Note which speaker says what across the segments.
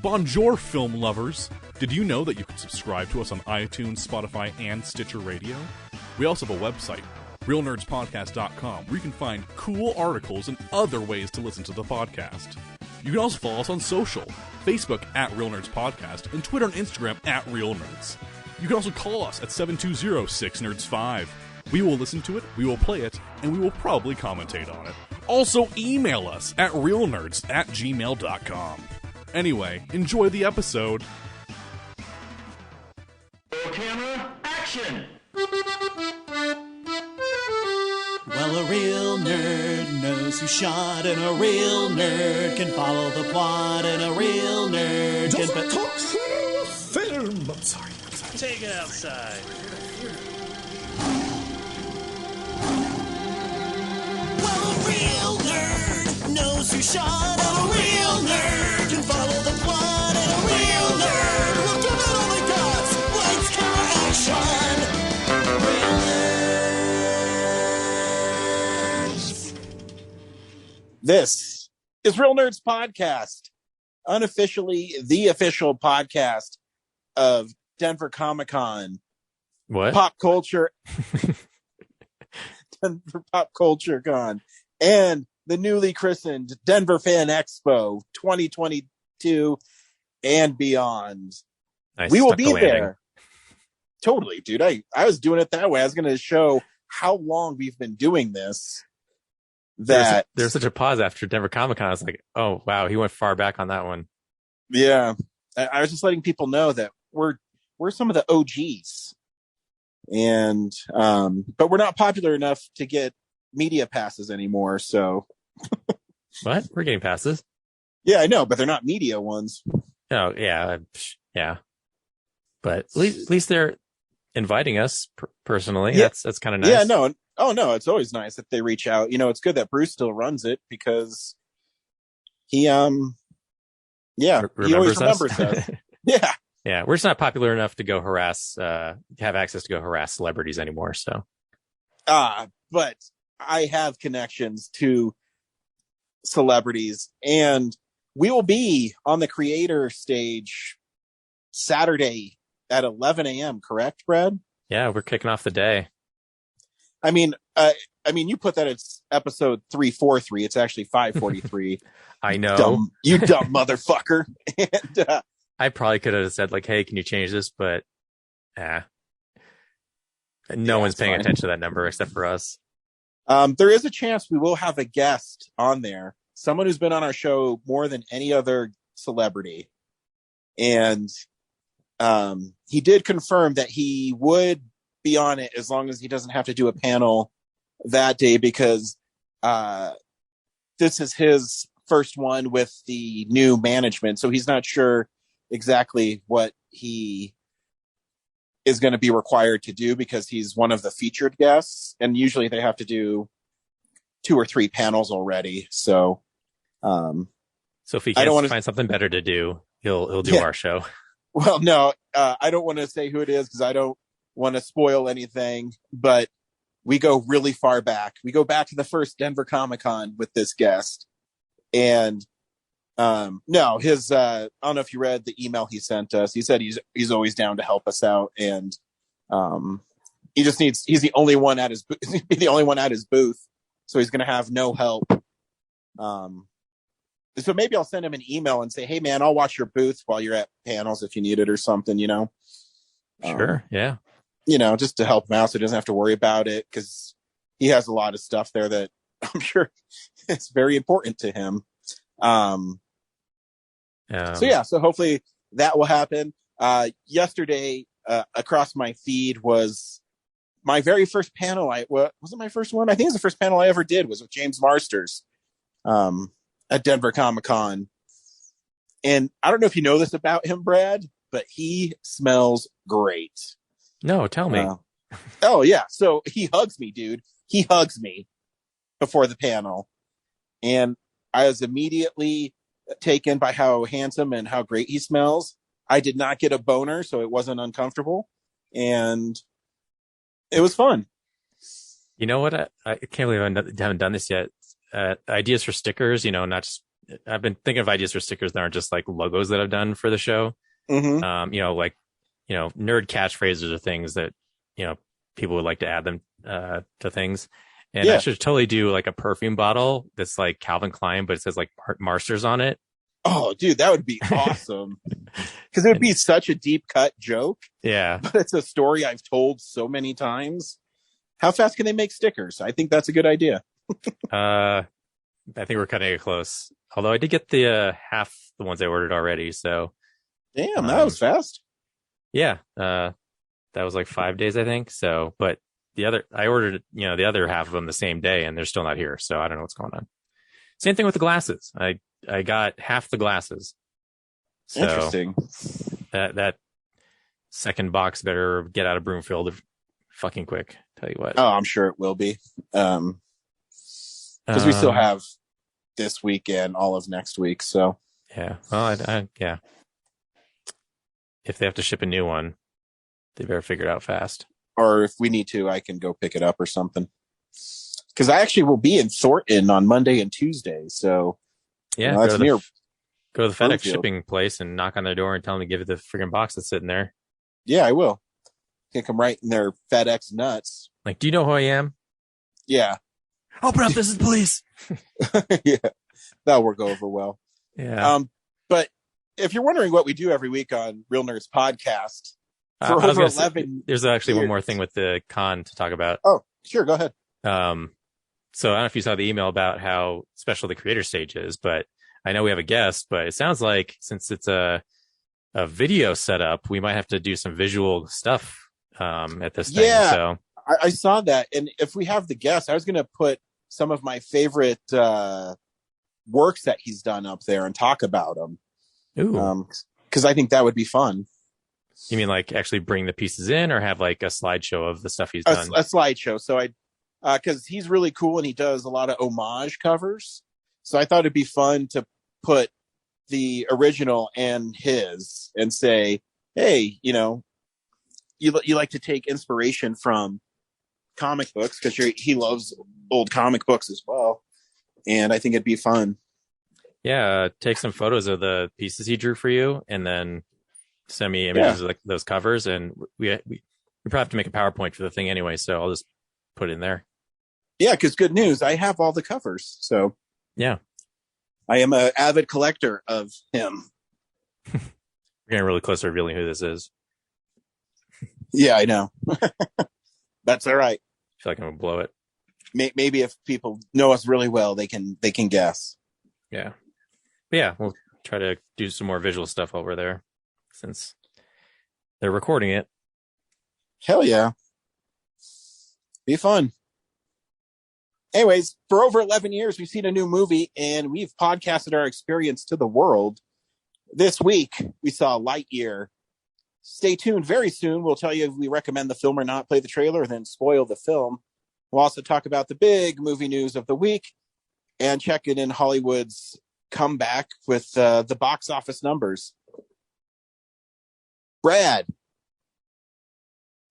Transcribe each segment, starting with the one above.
Speaker 1: Bonjour, film lovers! Did you know that you can subscribe to us on iTunes, Spotify, and Stitcher Radio? We also have a website, realnerdspodcast.com, where you can find cool articles and other ways to listen to the podcast. You can also follow us on social, Facebook at Real Nerds Podcast, and Twitter and Instagram at Real Nerds. You can also call us at 720-6nerds5. We will listen to it, we will play it, and we will probably commentate on it. Also, email us at realnerds@gmail.com. Anyway, enjoy the episode.
Speaker 2: Camera, action!
Speaker 3: Well, a real nerd knows who shot, and a real nerd can follow the plot, and a real nerd
Speaker 4: Just
Speaker 3: can...
Speaker 4: talk film! I'm sorry.
Speaker 5: Take it outside.
Speaker 3: Well, a real nerd knows who shot, and a real nerd can follow the plot, and a real nerd will give it all they got. Lights, camera, action! Real nerds!
Speaker 6: This is Real Nerds Podcast, unofficially the official podcast of Denver Comic-Con.
Speaker 5: What?
Speaker 6: Pop culture. Denver Pop Culture Con. And the newly christened Denver Fan Expo 2022 and beyond.
Speaker 5: Nice.
Speaker 6: We will
Speaker 5: Stuck
Speaker 6: be
Speaker 5: the landing.
Speaker 6: there. Totally, dude. I was doing it that way. I was going to show how long we've been doing this.
Speaker 5: There's such a pause after Denver Comic Con. I was like, oh, wow, he went far back on that one.
Speaker 6: Yeah. I was just letting people know that we're some of the OGs. And but we're not popular enough to get media passes anymore, so
Speaker 5: What? We're getting passes.
Speaker 6: yeah, I know, but they're not media ones.
Speaker 5: Oh, yeah. Yeah. But at least they're inviting us personally.
Speaker 6: Yeah.
Speaker 5: That's kind of nice.
Speaker 6: Yeah, no. Oh no, it's always nice that they reach out. You know, it's good that Bruce still runs it because he he always remembers us. Yeah.
Speaker 5: Yeah. We're just not popular enough to go have access to go harass celebrities anymore. So,
Speaker 6: But I have connections to celebrities, and we will be on the creator stage Saturday at 11 a.m. Correct, Brad?
Speaker 5: yeah, we're kicking off the day.
Speaker 6: I mean, you put that it's episode 343. It's actually 543.
Speaker 5: I know.
Speaker 6: You dumb motherfucker. And,
Speaker 5: I probably could have said like, hey, can you change this? But no one's paying attention to that number except for us.
Speaker 6: there is a chance we will have a guest on there, someone who's been on our show more than any other celebrity. And he did confirm that he would be on it as long as he doesn't have to do a panel that day, because this is his first one with the new management. So he's not sure exactly what he is going to be required to do, because he's one of the featured guests, and usually they have to do 2 or 3 panels already. So
Speaker 5: if he can't find something better to do, he'll do our show.
Speaker 6: Well, no, I don't want to say who it is because I don't want to spoil anything, but we go really far back. We go back to the first Denver Comic-Con with this guest. And I don't know if you read the email he sent us. He said he's always down to help us out, and he's the only one at his booth, so he's going to have no help. So maybe I'll send him an email and say, hey man, I'll watch your booth while you're at panels if you need it or something,
Speaker 5: Sure. Yeah.
Speaker 6: Just to help him out so he doesn't have to worry about it, because he has a lot of stuff there that I'm sure is very important to him. So hopefully that will happen. Yesterday, across my feed was my very first panel. Was it my first one? I think it was the first panel I ever did was with James Marsters, at Denver Comic-Con. And I don't know if you know this about him, Brad, but he smells great.
Speaker 5: No, tell me.
Speaker 6: Oh yeah. So he hugs me, dude. He hugs me before the panel. And I was immediately taken by how handsome and how great he smells. I did not get a boner, so it wasn't uncomfortable. And it was fun.
Speaker 5: You know what? I can't believe I haven't done this yet. Ideas for stickers, not just I've been thinking of ideas for stickers that aren't just like logos that I've done for the show.
Speaker 6: Mm-hmm.
Speaker 5: Nerd catchphrases are things that, people would like to add them to things. And
Speaker 6: Yeah.
Speaker 5: I should totally do like a perfume bottle that's like Calvin Klein, but it says like Marsters on it.
Speaker 6: Oh, dude, that would be awesome. Because it would be such a deep cut joke.
Speaker 5: Yeah.
Speaker 6: But it's a story I've told so many times. How fast can they make stickers? I think that's a good idea.
Speaker 5: I think we're cutting it close. Although I did get the half the ones I ordered already. So
Speaker 6: Damn, that was fast.
Speaker 5: yeah, that was like 5 days, I think. So, but I ordered, the other half of them the same day, and they're still not here. So I don't know what's going on. Same thing with the glasses. I got half the glasses. So
Speaker 6: Interesting.
Speaker 5: That second box better get out of Broomfield fucking quick. Tell you what.
Speaker 6: Oh, I'm sure it will be. Because we still have this week and all of next week. So
Speaker 5: yeah. Well, yeah. If they have to ship a new one, they better figure it out fast.
Speaker 6: Or if we need to, I can go pick it up or something. Because I actually will be in Thornton on Monday and Tuesday. So
Speaker 5: yeah,
Speaker 6: that's near.
Speaker 5: Go to the FedEx
Speaker 6: Broomfield.
Speaker 5: shipping place and knock on their door and tell them to give you the freaking box that's sitting there.
Speaker 6: Yeah, I will. Kick them right in their FedEx nuts.
Speaker 5: Like, do you know who I am?
Speaker 6: Yeah.
Speaker 5: Open up, this is police.
Speaker 6: Yeah, that'll work over well.
Speaker 5: Yeah.
Speaker 6: But if you're wondering what we do every week on Real Nerds Podcast,
Speaker 5: I
Speaker 6: for
Speaker 5: was
Speaker 6: over
Speaker 5: gonna say,
Speaker 6: 11
Speaker 5: there's actually one
Speaker 6: years.
Speaker 5: more thing with the con to talk about.
Speaker 6: Oh, sure, go ahead.
Speaker 5: So I don't know if you saw the email about how special the creator stage is, but I know we have a guest, but it sounds like since it's a video setup, we might have to do some visual stuff at this thing.
Speaker 6: Yeah.
Speaker 5: So
Speaker 6: I saw that. And if we have the guest, I was going to put some of my favorite works that he's done up there and talk about them.
Speaker 5: ooh.
Speaker 6: Because I think that would be fun.
Speaker 5: You mean like actually bring the pieces in or have like a slideshow of the stuff he's
Speaker 6: A
Speaker 5: done?
Speaker 6: slideshow. So because he's really cool and he does a lot of homage covers. So I thought it'd be fun to put the original and his and say, hey, you like to take inspiration from comic books because he loves old comic books as well. And I think it'd be fun.
Speaker 5: Yeah, take some photos of the pieces he drew for you, and then send me images of like those covers. And we probably have to make a PowerPoint for the thing anyway, so I'll just put it in there.
Speaker 6: Yeah, because good news, I have all the covers. So
Speaker 5: Yeah,
Speaker 6: I am an avid collector of him.
Speaker 5: we're getting really close to revealing who this is.
Speaker 6: Yeah, I know. That's all right.
Speaker 5: I feel like I'm gonna blow it.
Speaker 6: Maybe if people know us really well, they can guess.
Speaker 5: Yeah, but yeah, we'll try to do some more visual stuff over there since they're recording it.
Speaker 6: Hell yeah. Be fun. Anyways, for over 11 years, we've seen a new movie and we've podcasted our experience to the world. This week, we saw Lightyear. Stay tuned. Very soon, we'll tell you if we recommend the film or not, play the trailer, then spoil the film. We'll also talk about the big movie news of the week and check in Hollywood's comeback with the box office numbers. Brad,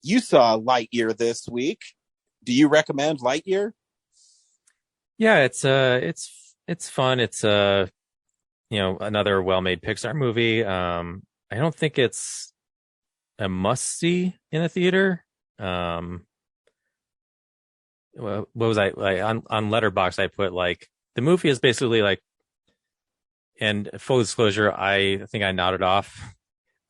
Speaker 6: you saw Lightyear this week. Do you recommend Lightyear?
Speaker 5: Yeah, it's fun. It's another well-made Pixar movie. I don't think it's a must-see in the theater. What was I like on Letterboxd? I put like the movie is basically like, and full disclosure, I think I nodded off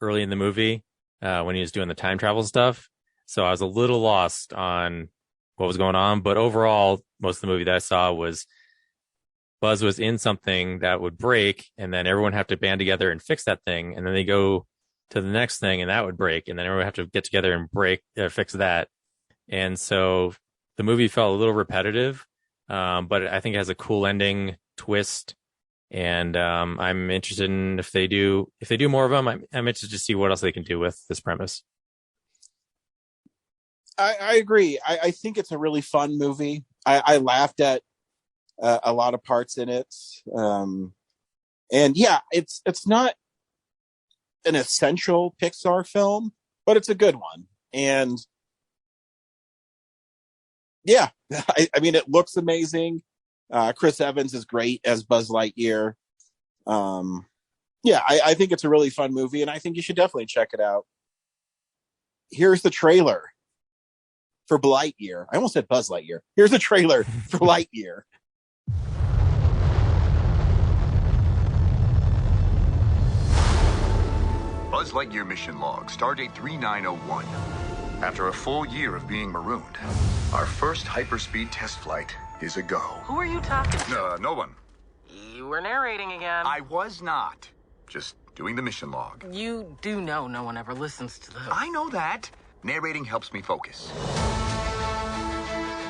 Speaker 5: early in the movie when he was doing the time travel stuff. So I was a little lost on what was going on. But overall, most of the movie that I saw was Buzz was in something that would break, and then everyone have to band together and fix that thing. And then they go to the next thing, and that would break. And then everyone have to get together and fix that. And so the movie felt a little repetitive, but I think it has a cool ending twist. And I'm interested in if they do more of them. I'm interested to see what else they can do with this premise.
Speaker 6: I agree. I think it's a really fun movie. I laughed at a lot of parts in it. And yeah, it's not an essential Pixar film, but it's a good one. And yeah, I mean, it looks amazing. Chris Evans is great as Buzz Lightyear. Yeah, I think it's a really fun movie, and I think you should definitely check it out. Here's the trailer for Lightyear. I almost said Buzz Lightyear. Here's the trailer for Lightyear.
Speaker 7: Buzz Lightyear mission log, stardate 3901. After a full year of being marooned, our first hyperspeed test flight is a go.
Speaker 8: Who are you talking to?
Speaker 7: No one.
Speaker 8: You were narrating again.
Speaker 7: I was not. Just doing the mission log.
Speaker 8: You do know no one ever listens to those.
Speaker 7: I know that. Narrating helps me focus.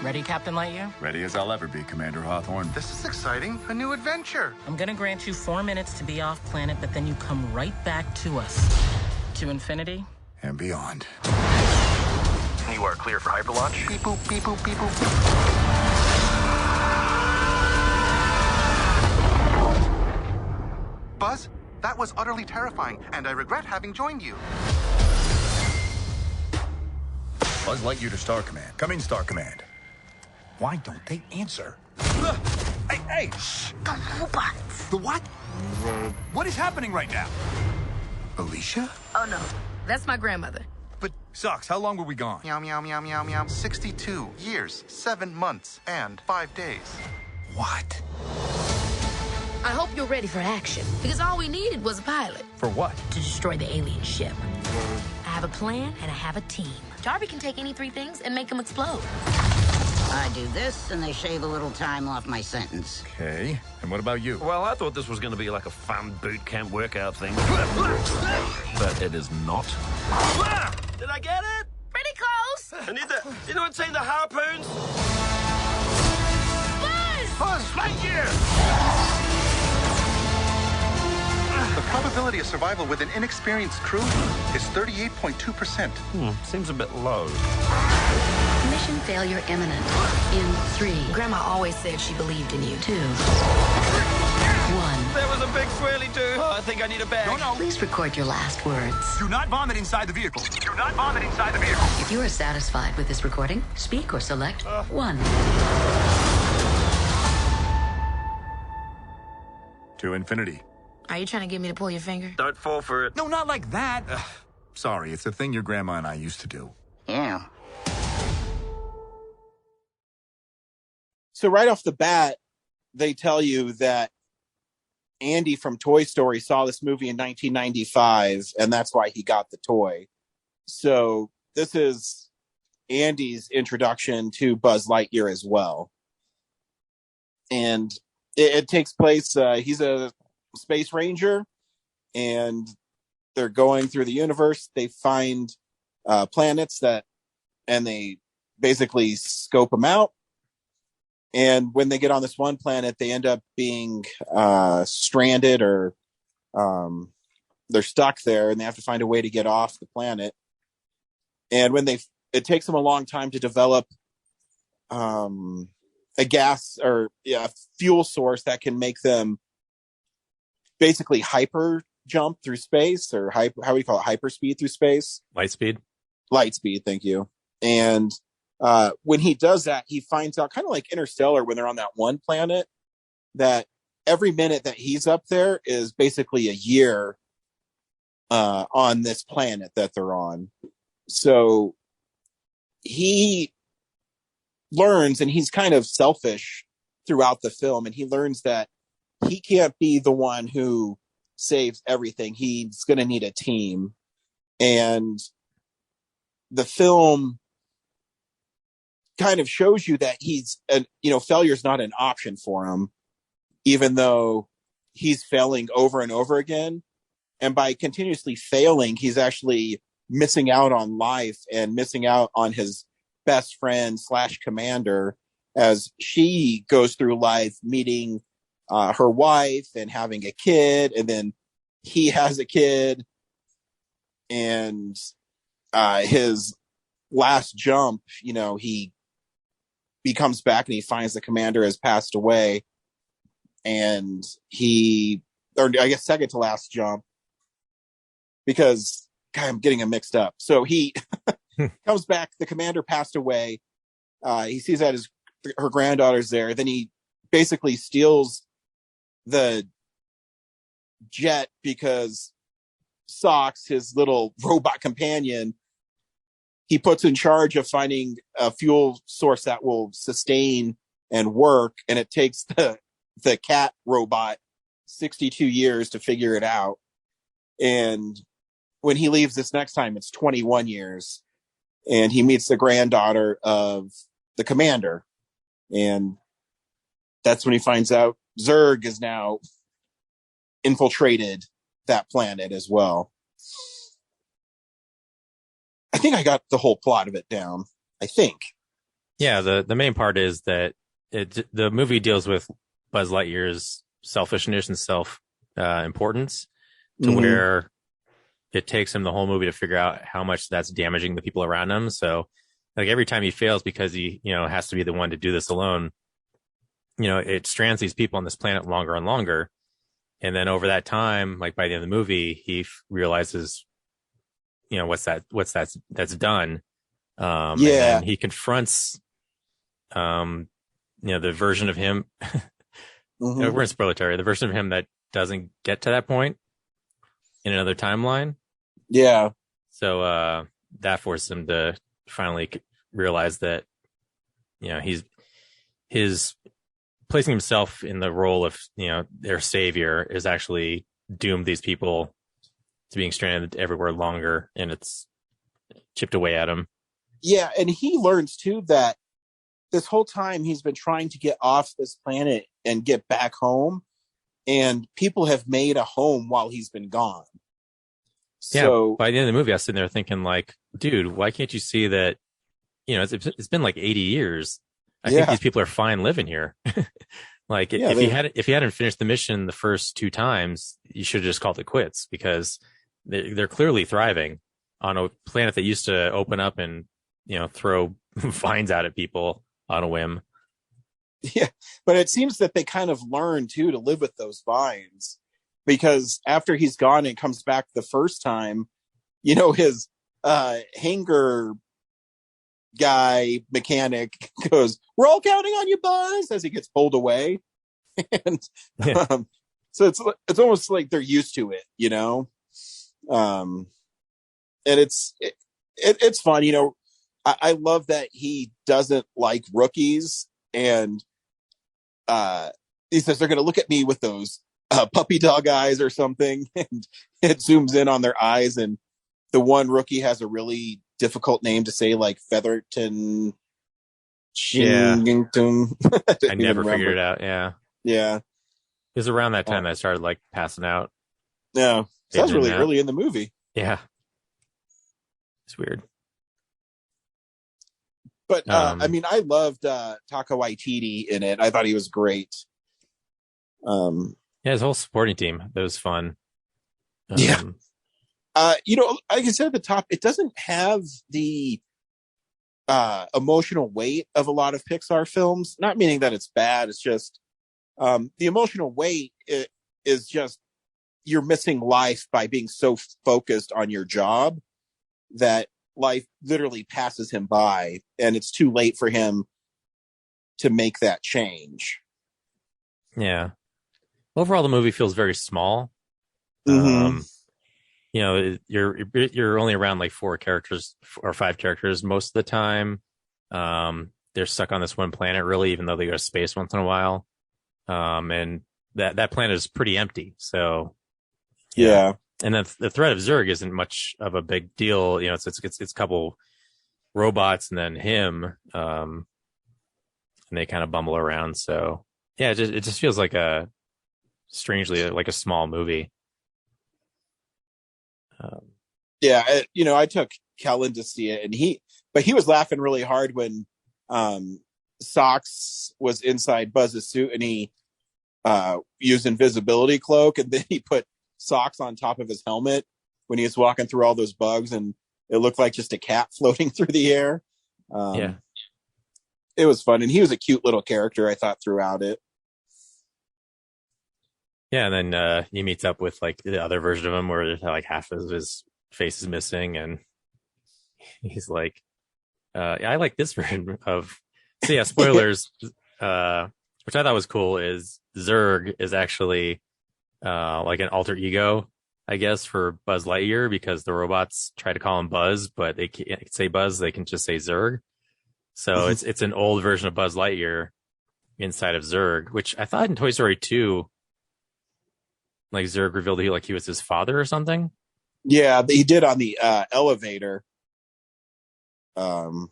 Speaker 8: Ready, Captain Lightyear?
Speaker 7: Ready as I'll ever be, Commander Hawthorne.
Speaker 9: This is exciting. A new adventure.
Speaker 8: I'm gonna grant you 4 minutes to be off planet, but then you come right back to us. To infinity.
Speaker 7: And beyond.
Speaker 9: You are clear for hyperlaunch. Beep boop, beep boop, beep boop. Buzz, that was utterly terrifying, and I regret having joined you.
Speaker 7: Buzz Lightyear to Star Command. Come in, Star Command. Why don't they answer? Hey! Shh.
Speaker 10: The robots.
Speaker 7: The what? What is happening right now? Alicia?
Speaker 10: Oh, no. That's my grandmother.
Speaker 7: But, Socks, how long were we gone?
Speaker 9: Meow, meow, meow, meow, meow. 62 years, 7 months, and 5 days.
Speaker 7: What?
Speaker 10: I hope you're ready for action, because all we needed was a pilot
Speaker 7: For what?
Speaker 10: to destroy the alien ship. I have a plan, and I have a team. Jarvie can take any 3 things and make them explode.
Speaker 11: I do this, and they shave a little time off my sentence.
Speaker 7: Okay. And what about you?
Speaker 12: Well, I thought this was going to be like a fun boot camp workout thing. But it is not. Did I get it?
Speaker 10: Pretty close.
Speaker 12: I need the... You know what's saying? The harpoons?
Speaker 10: Buzz!
Speaker 12: Lightyear!
Speaker 9: The probability of survival with an inexperienced crew is 38.2%.
Speaker 12: Seems a bit low.
Speaker 10: Mission failure imminent. In 3. Grandma always said she believed in you. 2. 1.
Speaker 12: There was a big swirly, dude. Oh, I think I need a bag.
Speaker 7: No.
Speaker 10: Please record your last words.
Speaker 7: Do not vomit inside the vehicle. Do not vomit inside the vehicle.
Speaker 10: If you are satisfied with this recording, speak or select 1.
Speaker 7: To infinity.
Speaker 10: Are you trying to get me to pull your finger?
Speaker 12: Don't fall for it.
Speaker 7: No, not like that. Sorry, it's a thing your grandma and I used to do.
Speaker 11: Yeah.
Speaker 6: So right off the bat, they tell you that Andy from Toy Story saw this movie in 1995, and that's why he got the toy. So this is Andy's introduction to Buzz Lightyear as well. And it takes place, he's a space ranger, and they're going through the universe. They find planets and they basically scope them out. And when they get on this one planet, they end up being stranded, or they're stuck there, and they have to find a way to get off the planet. And it takes them a long time to develop a gas or fuel source that can make them basically hyper jump through space, or how do you call it? Hyperspeed through space?
Speaker 5: Light speed.
Speaker 6: Light speed, thank you. And when he does that, he finds out, kind of like Interstellar, when they're on that one planet, that every minute that he's up there is basically a year on this planet that they're on. So he learns, and he's kind of selfish throughout the film, and he learns that he can't be the one who saves everything. He's going to need a team. And the film kind of shows you that failure is not an option for him, even though he's failing over and over again. And by continuously failing, he's actually missing out on life and missing out on his best friend / commander, as she goes through life meeting her wife and having a kid, and then he has a kid, and his last jump, he comes back and he finds the commander has passed away, and second to last jump, because I'm getting him mixed up. So he comes back, the commander passed away. He sees that her granddaughter's there. Then he basically steals the jet because Socks, his little robot companion, he puts in charge of finding a fuel source that will sustain and work, and it takes the cat robot 62 years to figure it out. And when he leaves this next time, it's 21 years, and he meets the granddaughter of the commander, and that's when he finds out Zurg is now infiltrated that planet as well. I think I got the whole plot of it down. I think.
Speaker 5: Yeah, the main part is that the movie deals with Buzz Lightyear's selfishness and self importance to where it takes him the whole movie to figure out how much that's damaging the people around him. So, like, every time he fails because he, has to be the one to do this alone, it strands these people on this planet longer and longer. And then over that time, like by the end of the movie, he realizes, that's done. And then he confronts, the version of him. We're in spoiler territory. The version of him that doesn't get to that point in another timeline.
Speaker 6: Yeah.
Speaker 5: So that forced him to finally realize that, he's placing himself in the role of, their savior is actually doomed these people to being stranded everywhere longer, and it's chipped away at him.
Speaker 6: Yeah, and he learns too that this whole time he's been trying to get off this planet and get back home, and people have made a home while he's been gone. So
Speaker 5: by the end of the movie, I was sitting there thinking, like, dude, why can't you see that? It's been like 80 years. I think these people are fine living here. Like, if he hadn't finished the mission the first 2 times, you should have just called it quits, because they're clearly thriving on a planet that used to open up and throw vines out at people on a whim.
Speaker 6: Yeah, but it seems that they kind of learn too to live with those vines, because after he's gone and comes back the first time, his hanger guy mechanic goes, "We're all counting on you, Buzz," as he gets pulled away. And so it's almost like they're used to it, and it's fun. I love that he doesn't like rookies, and he says they're going to look at me with those puppy dog eyes or something, and it zooms in on their eyes, and the one rookie has a really difficult name to say, like Featherton.
Speaker 5: Yeah.
Speaker 6: I
Speaker 5: never figured it out. Yeah. It was around that time that I started like passing out.
Speaker 6: Yeah. So that was really early in the movie.
Speaker 5: Yeah. It's weird.
Speaker 6: But I loved Taika Waititi in it. I thought he was great.
Speaker 5: His whole supporting team, that was fun.
Speaker 6: Like I said at the top, it doesn't have the emotional weight of a lot of Pixar films. Not meaning that it's bad. It's just the emotional weight is just you're missing life by being so focused on your job that life literally passes him by, and it's too late for him to make that change.
Speaker 5: Yeah. Overall, the movie feels very small. You're only around like 4 characters or 5 characters most of the time. They're stuck on this one planet, really, even though they go to space once in a while. And that planet is pretty empty. So
Speaker 6: yeah.
Speaker 5: And then the threat of Zurg isn't much of a big deal. It's a couple robots and then him. And they kind of bumble around. So yeah, it just feels like strangely like a small movie.
Speaker 6: I took Kellen to see it, and he was laughing really hard when Socks was inside Buzz's suit, and he used invisibility cloak, and then he put Socks on top of his helmet when he was walking through all those bugs, and it looked like just a cat floating through the air. It was fun, and he was a cute little character, I thought, throughout it.
Speaker 5: Yeah, and then he meets up with like the other version of him where like half of his face is missing, and he's like, I like this version of. So yeah, spoilers, which I thought was cool, is Zurg is actually like an alter ego, I guess, for Buzz Lightyear, because the robots try to call him Buzz, but they can't say Buzz. They can just say Zurg. So it's an old version of Buzz Lightyear inside of Zurg, which I thought in Toy Story 2, like Zurg revealed he was his father or something.
Speaker 6: Yeah, he did on the elevator. When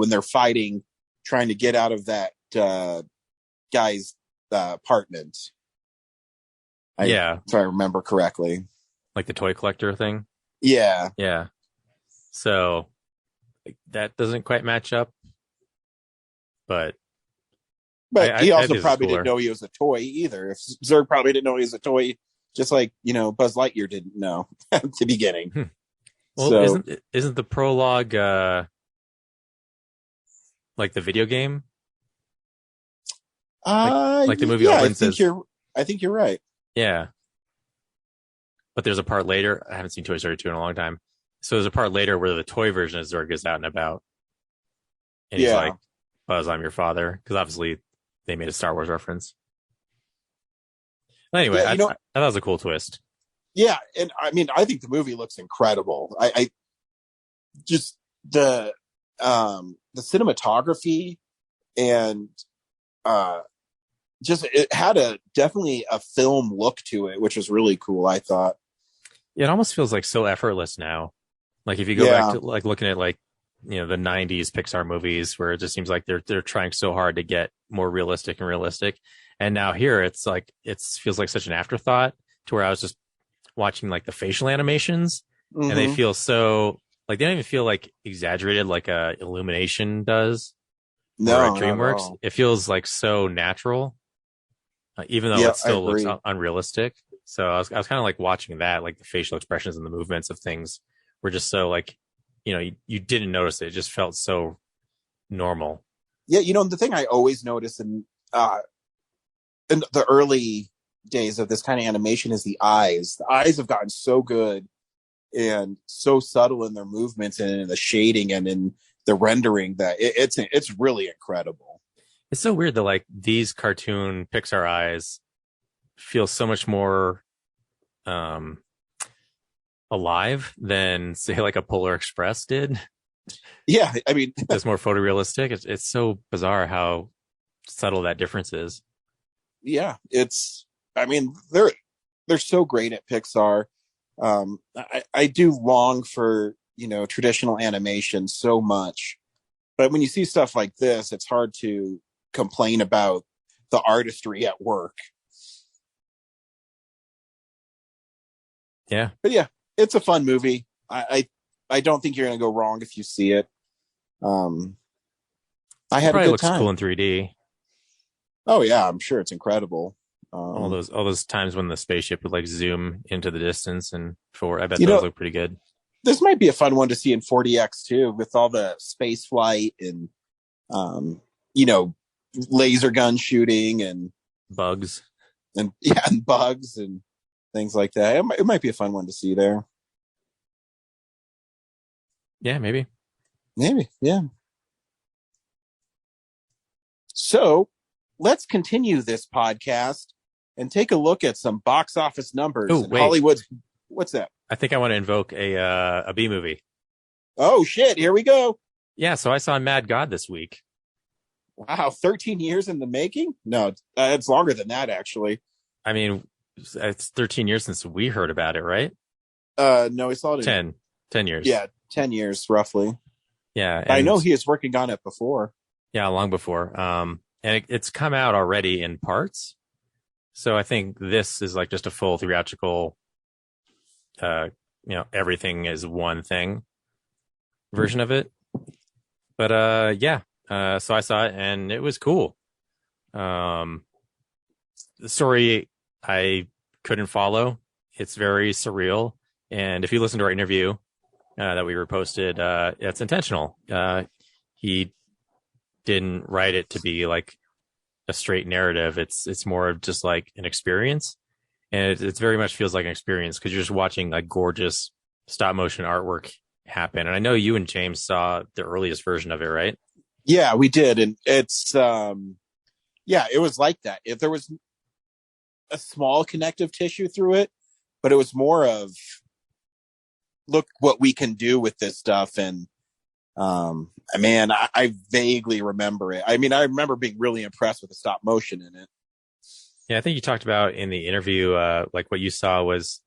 Speaker 6: they're fighting, trying to get out of that guy's apartment. If I remember correctly.
Speaker 5: Like the toy collector thing?
Speaker 6: Yeah.
Speaker 5: Yeah. So that doesn't quite match up. But
Speaker 6: he also probably didn't know he was a toy either. If Zurg probably didn't know he was a toy, just like, Buzz Lightyear didn't know at the beginning.
Speaker 5: Well,
Speaker 6: so,
Speaker 5: isn't the prologue like the video game? Like the movie opens
Speaker 6: I think you're right.
Speaker 5: Yeah. But there's a part later. I haven't seen Toy Story 2 in a long time. So there's a part later where the toy version of Zurg is out and about. And he's like, Buzz, I'm your father. Because obviously they made a Star Wars reference. But anyway, I thought it was a cool twist.
Speaker 6: Yeah. And I mean, I think the movie looks incredible. I just the cinematography and just it had definitely a film look to it, which was really cool, I thought.
Speaker 5: Yeah, it almost feels like so effortless now. Like if you go back to like looking at like, the 90s Pixar movies where it just seems like they're trying so hard to get more realistic. And now here it's like it feels like such an afterthought to where I was just watching like the facial animations and they feel so like they don't even feel like exaggerated like Illumination does.
Speaker 6: No,
Speaker 5: or DreamWorks. It feels like so natural. Even though it still looks unrealistic. So I was kind of like watching that, like the facial expressions and the movements of things were just so like, you didn't notice it. It just felt so normal.
Speaker 6: Yeah. The thing I always notice in the early days of this kind of animation is the eyes. The eyes have gotten so good and so subtle in their movements and in the shading and in the rendering that it's really incredible.
Speaker 5: It's so weird that like these cartoon Pixar eyes feel so much more alive than say like a Polar Express did.
Speaker 6: Yeah, I mean,
Speaker 5: it's more photorealistic. It's so bizarre how subtle that difference is.
Speaker 6: Yeah, they're so great at Pixar. I do long for traditional animation so much, but when you see stuff like this, it's hard to complain about the artistry at work.
Speaker 5: Yeah,
Speaker 6: but yeah, it's a fun movie. I don't think you're going to go wrong if you see it. I had a good time.
Speaker 5: Looks cool in 3D.
Speaker 6: Oh yeah, I'm sure it's incredible.
Speaker 5: All those times when the spaceship would like zoom into the distance I bet those look pretty good.
Speaker 6: This might be a fun one to see in 4DX too, with all the space flight and laser gun shooting and
Speaker 5: bugs
Speaker 6: and bugs and things like that. It might be a fun one to see there.
Speaker 5: Yeah, maybe.
Speaker 6: Yeah. So let's continue this podcast and take a look at some box office numbers. Hollywood's. What's that?
Speaker 5: I think I want to invoke a B movie.
Speaker 6: Oh shit! Here we go.
Speaker 5: Yeah, so I saw Mad God this week.
Speaker 6: Wow, 13 years in the making? No, it's longer than that actually.
Speaker 5: I mean, it's 13 years since we heard about it, right?
Speaker 6: No, we saw it in
Speaker 5: 10 years.
Speaker 6: Yeah, 10 years roughly.
Speaker 5: Yeah,
Speaker 6: I know he was working on it before.
Speaker 5: Yeah, long before. And it's come out already in parts. So I think this is like just a full theatrical, everything is one thing version of it. But so I saw it and it was cool. The story I couldn't follow. It's very surreal. And if you listen to our interview that we reposted, it's intentional. He didn't write it to be like a straight narrative. It's more of just like an experience. And it very much feels like an experience because you're just watching like gorgeous stop motion artwork happen. And I know you and James saw the earliest version of it, right?
Speaker 6: Yeah, we did. And it's, it was like that. If there was, a small connective tissue through it, but it was more of, look what we can do with this stuff. And man, I vaguely remember it. I mean, I remember being really impressed with the stop motion in it.
Speaker 5: Yeah, I think you talked about in the interview, like what you saw was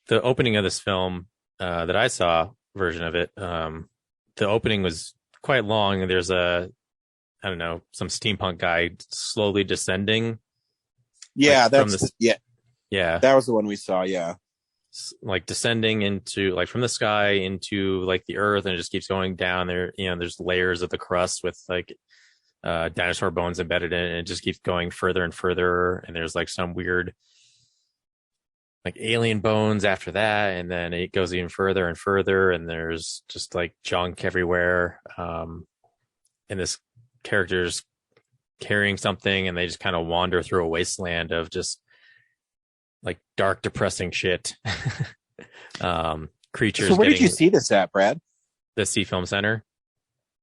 Speaker 5: the opening of this film that I saw version of it. The opening was quite long, and there's some steampunk guy slowly descending.
Speaker 6: Yeah,
Speaker 5: like,
Speaker 6: yeah, that was the one we saw. Yeah,
Speaker 5: like descending into like from the sky into like the earth, and it just keeps going down there. There's layers of the crust with like dinosaur bones embedded in it, and it just keeps going further and further. And there's like some weird like alien bones after that, and then it goes even further and further, and there's just like junk everywhere. And this character's carrying something, and they just kind of wander through a wasteland of just like dark, depressing shit. Creatures.
Speaker 6: So where did you see this at, Brad?
Speaker 5: The Sea Film Center.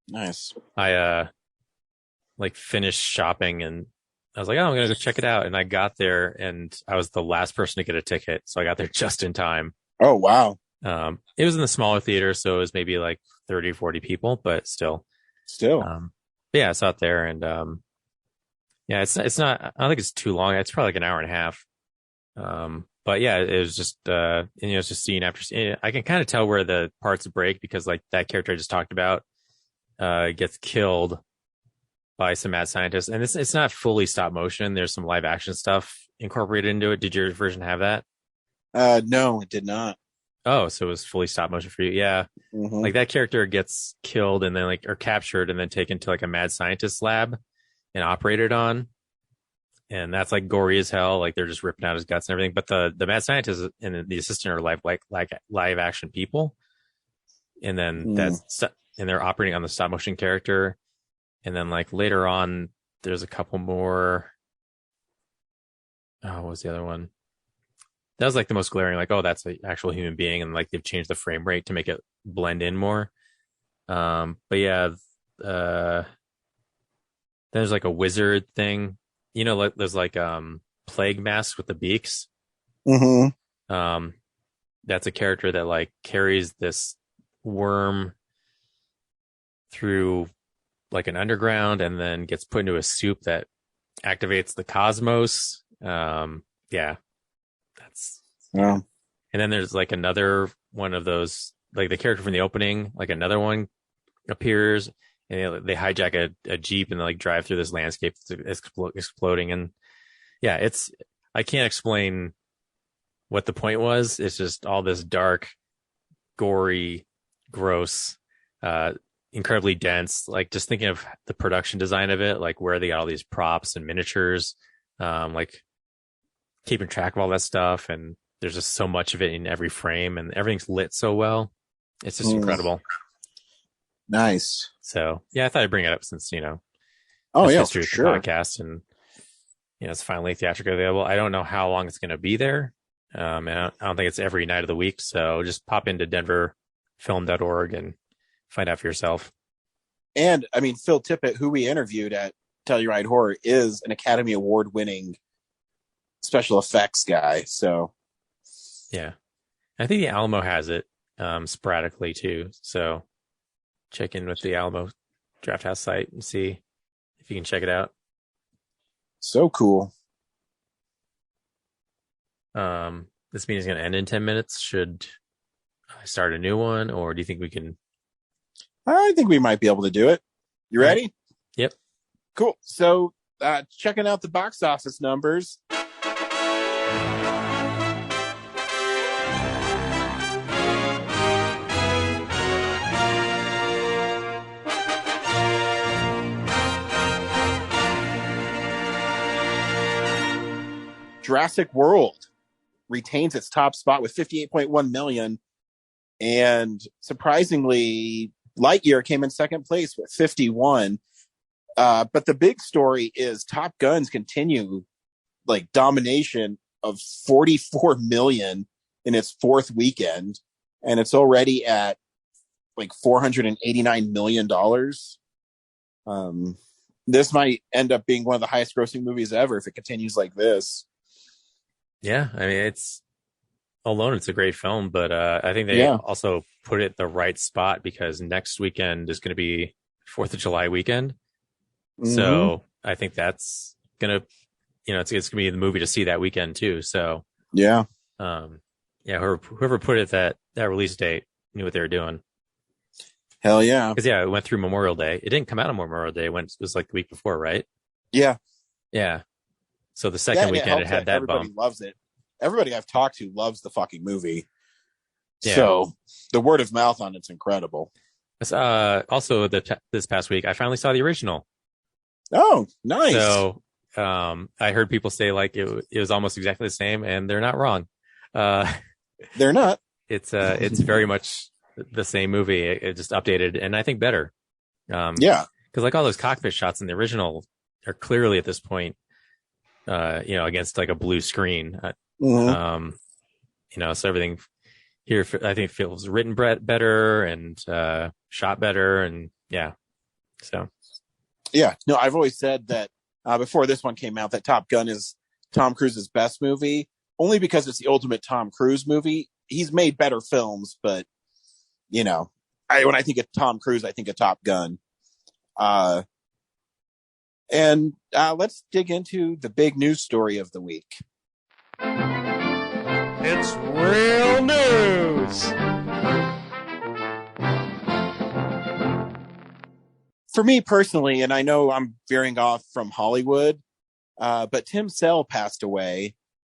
Speaker 6: Nice.
Speaker 5: I like finished shopping, and I was like, oh, I'm gonna go check it out. And I got there, and I was the last person to get a ticket, so I got there just in time.
Speaker 6: Oh wow.
Speaker 5: It was in the smaller theater, so it was maybe like 30 or 40 people, but still. Yeah, I saw it there, and yeah, it's not. I don't think it's too long. It's probably like an hour and a half. But yeah, it was just it's just scene after scene. I can kind of tell where the parts break, because like that character I just talked about gets killed by some mad scientists, and it's not fully stop motion. There's some live action stuff incorporated into it. Did your version have that?
Speaker 6: No, it did not.
Speaker 5: Oh, so it was fully stop motion for you. Yeah.
Speaker 6: Mm-hmm.
Speaker 5: Like that character gets killed and then or captured and then taken to like a mad scientist lab and operated on. And that's like gory as hell. Like they're just ripping out his guts and everything. But the mad scientist and the assistant are live action people. And then and they're operating on the stop motion character. And then like later on, there's a couple more. Oh, what was the other one? That was like the most glaring, like, oh, that's an actual human being. And like they've changed the frame rate to make it blend in more. But yeah, there's like a wizard thing. Like there's like plague masks with the beaks.
Speaker 6: Mm-hmm.
Speaker 5: That's a character that like carries this worm through like an underground and then gets put into a soup that activates the cosmos. Yeah.
Speaker 6: Yeah.
Speaker 5: And then there's like another one of those, like the character from the opening, like another one appears, and they hijack a Jeep and they like drive through this landscape that's exploding. And yeah, I can't explain what the point was. It's just all this dark, gory, gross, incredibly dense. Like just thinking of the production design of it, like where they got all these props and miniatures, like keeping track of all that stuff. And there's just so much of it in every frame, and everything's lit so well. It's just incredible.
Speaker 6: Nice.
Speaker 5: So yeah, I thought I'd bring it up since,
Speaker 6: oh yeah,
Speaker 5: history
Speaker 6: for sure.
Speaker 5: podcast, and it's finally theatrically available. I don't know how long it's going to be there. And I don't think it's every night of the week. So just pop into denverfilm.org and find out for yourself.
Speaker 6: And I mean, Phil Tippett, who we interviewed at Telluride Horror, is an Academy Award winning special effects guy. So
Speaker 5: yeah, I think the Alamo has it sporadically too. So check in with the Alamo Drafthouse site and see if you can check it out.
Speaker 6: So cool.
Speaker 5: This meeting is going to end in 10 minutes. Should I start a new one, or do you think we can?
Speaker 6: I think we might be able to do it. You ready?
Speaker 5: Yep.
Speaker 6: Cool. So checking out the box office numbers. Jurassic World retains its top spot with 58.1 million. And surprisingly, Lightyear came in second place with 51. But the big story is Top Gun's continue like domination of 44 million in its fourth weekend. And it's already at like $489 million. This might end up being one of the highest grossing movies ever if it continues like this.
Speaker 5: Yeah, I mean, it's alone, it's a great film, but I think they also put it the right spot because next weekend is going to be 4th of July weekend.
Speaker 6: Mm-hmm.
Speaker 5: So I think that's going to, it's going to be the movie to see that weekend too. So
Speaker 6: yeah.
Speaker 5: Whoever put it that release date knew what they were doing.
Speaker 6: Hell yeah.
Speaker 5: Because it went through Memorial Day. It didn't come out on Memorial Day. It was like the week before, right?
Speaker 6: Yeah.
Speaker 5: Yeah. So the second weekend it had that
Speaker 6: everybody
Speaker 5: bump.
Speaker 6: loves it. Everybody I've talked to loves the fucking movie.
Speaker 5: Yeah.
Speaker 6: So the word of mouth on it's incredible.
Speaker 5: Also, this past week, I finally saw the original.
Speaker 6: Oh, nice.
Speaker 5: So I heard people say like it was almost exactly the same, and they're not wrong.
Speaker 6: They're not.
Speaker 5: It's very much the same movie. It just updated, and I think better.
Speaker 6: Yeah,
Speaker 5: because like all those cockpit shots in the original are clearly at this point, against like a blue screen.
Speaker 6: Mm-hmm.
Speaker 5: So everything here I think feels written better and shot better, and so
Speaker 6: no, I've always said that before this one came out that Top Gun is Tom Cruise's best movie, only because it's the ultimate Tom Cruise movie. He's made better films, but when I think of Tom Cruise, I think of Top Gun. And let's dig into the big news story of the week.
Speaker 4: It's real news.
Speaker 6: For me personally, and I know I'm veering off from Hollywood, but Tim Sale passed away,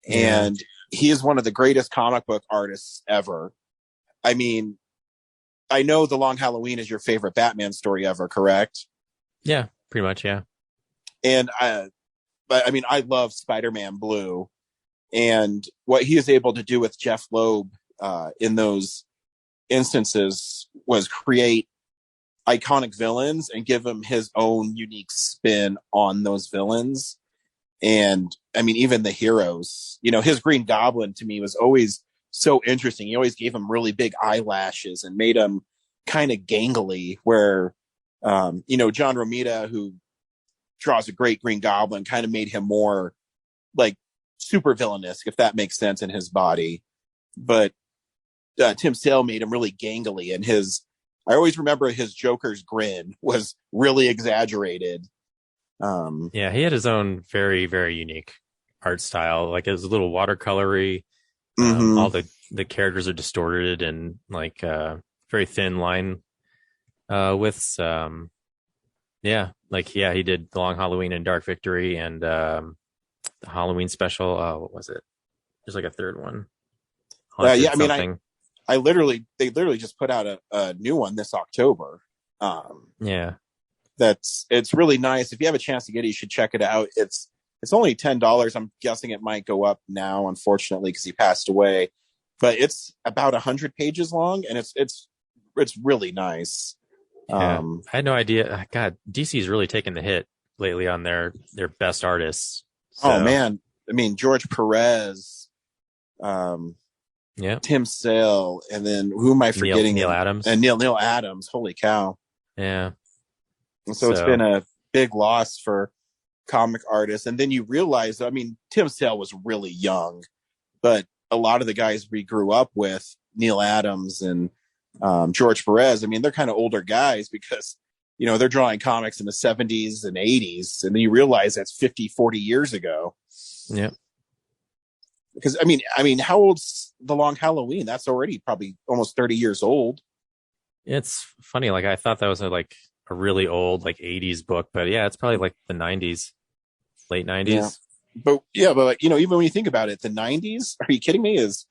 Speaker 6: and he is one of the greatest comic book artists ever. I mean, I know The Long Halloween is your favorite Batman story ever, correct?
Speaker 5: Yeah, pretty much, yeah.
Speaker 6: And I love Spider-Man Blue, and what he is able to do with Jeff Loeb in those instances was create iconic villains and give him his own unique spin on those villains. And I mean, even the heroes, his Green Goblin to me was always so interesting. He always gave him really big eyelashes and made him kind of gangly, where, John Romita, who draws a great Green Goblin, kind of made him more like super villainous, if that makes sense, in his body. But Tim Sale made him really gangly, and I always remember his Joker's grin was really exaggerated.
Speaker 5: He had his own very, very unique art style. Like, it was a little watercolory.
Speaker 6: Mm-hmm.
Speaker 5: All the characters are distorted and like very thin line widths. He did The Long Halloween and Dark Victory and the Halloween special. What was it? There's like a third one.
Speaker 6: They literally just put out a new one this October. It's really nice. If you have a chance to get it, you should check it out. It's only $10. I'm guessing it might go up now, unfortunately, because he passed away. But it's about 100 pages long, and it's really nice.
Speaker 5: I had no idea. God, DC's really taken the hit lately on their best artists. So.
Speaker 6: Oh man, I mean George Perez, Tim Sale, and then who am I forgetting?
Speaker 5: Neil Adams
Speaker 6: and Neil Adams. Holy cow!
Speaker 5: Yeah.
Speaker 6: And so it's been a big loss for comic artists. And then you realize, I mean, Tim Sale was really young, but a lot of the guys we grew up with, Neil Adams and George Perez, I mean, they're kind of older guys because, they're drawing comics in the 70s and 80s. And then you realize that's 50, 40 years ago.
Speaker 5: Yeah.
Speaker 6: Because, I mean, how old's The Long Halloween? That's already probably almost 30 years old.
Speaker 5: It's funny. Like, I thought that was a really old, like 80s book, but yeah, it's probably like the 90s, late 90s.
Speaker 6: Yeah. But even when you think about it, the 90s, are you kidding me? Is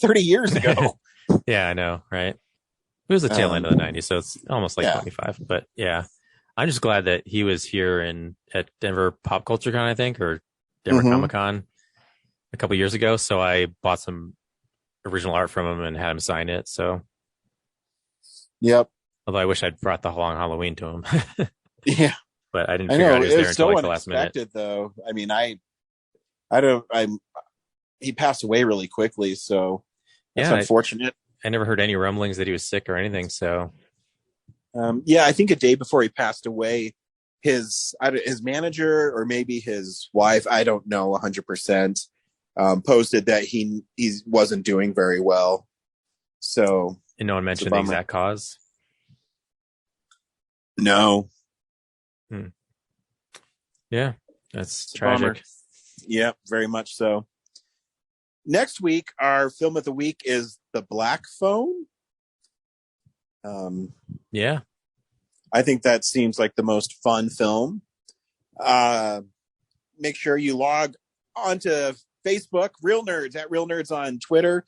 Speaker 6: 30 years ago.
Speaker 5: Yeah, I know. Right. It was the tail end of the 90s. So it's almost like 25, but yeah, I'm just glad that he was here at Denver Pop Culture Con, I think, or Denver Comic Con a couple years ago. So I bought some original art from him and had him sign it. So.
Speaker 6: Yep.
Speaker 5: Although I wish I'd brought The Long Halloween to him.
Speaker 6: Yeah.
Speaker 5: But I didn't figure out he was there until like the last minute.
Speaker 6: Though. I mean, he passed away really quickly, so that's unfortunate.
Speaker 5: I never heard any rumblings that he was sick or anything, so.
Speaker 6: I think a day before he passed away, his manager or maybe his wife, I don't know 100%, posted that he wasn't doing very well. So,
Speaker 5: and no one mentioned the exact cause.
Speaker 6: No.
Speaker 5: Yeah, that's tragic.
Speaker 6: Bummer. Yeah, very much so. Next week, our film of the week is The Black Phone.
Speaker 5: Yeah.
Speaker 6: I think that seems like the most fun film. Make sure you log onto Facebook, Real Nerds, at Real Nerds on Twitter.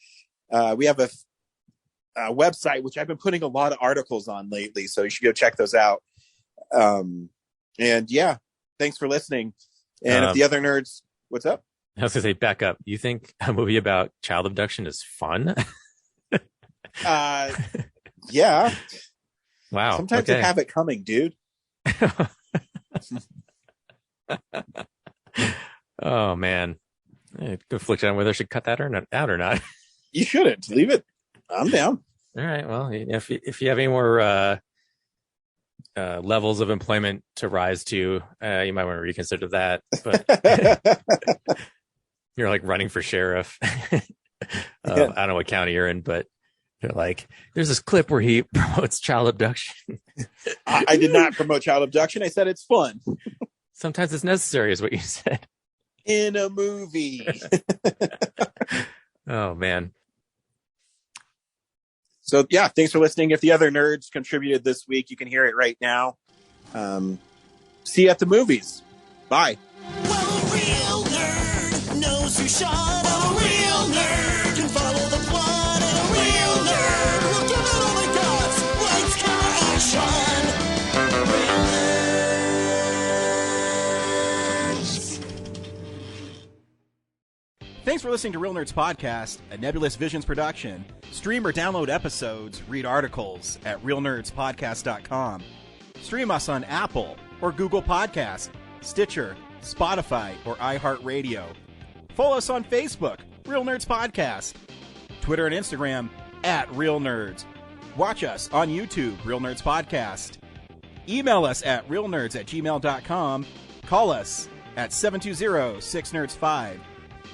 Speaker 6: We have a website, which I've been putting a lot of articles on lately, so you should go check those out. And yeah, thanks for listening. And if the other nerds, what's up?
Speaker 5: I was going to say, back up. You think a movie about child abduction is fun?
Speaker 6: Yeah.
Speaker 5: Wow.
Speaker 6: Sometimes they have it coming, dude.
Speaker 5: Oh, man. Conflicted on whether I should cut that out or not.
Speaker 6: You shouldn't. Leave it. I'm down.
Speaker 5: All right. Well, if you have any more levels of employment to rise to, you might want to reconsider that. But you're like running for sheriff. I don't know what county you're in, but you're like, there's this clip where he promotes child abduction.
Speaker 6: I did not promote child abduction. I said it's fun.
Speaker 5: Sometimes it's necessary, is what you said.
Speaker 6: In a movie.
Speaker 5: Oh, man.
Speaker 6: So, yeah, thanks for listening. If the other nerds contributed this week, you can hear it right now. See you at the movies. Bye.
Speaker 3: Well, a real nerd knows who shot up. A real nerd can follow the plot. And a real nerd will give it all they got. Lights, camera, action. Real nerds.
Speaker 13: Thanks for listening to Real Nerds Podcast, a Nebulous Visions production. Stream or download episodes, read articles at realnerdspodcast.com. Stream us on Apple or Google Podcast, Stitcher, Spotify, or iHeartRadio. Follow us on Facebook, Real Nerds Podcast. Twitter and Instagram, at Real Nerds. Watch us on YouTube, Real Nerds Podcast. Email us at realnerds@gmail.com. Call us at 720-6nerds5.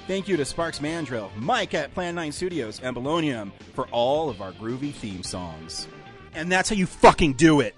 Speaker 13: Thank you to Sparks Mandrill, Mike at Plan 9 Studios, and Bolognium for all of our groovy theme songs. And that's how you fucking do it.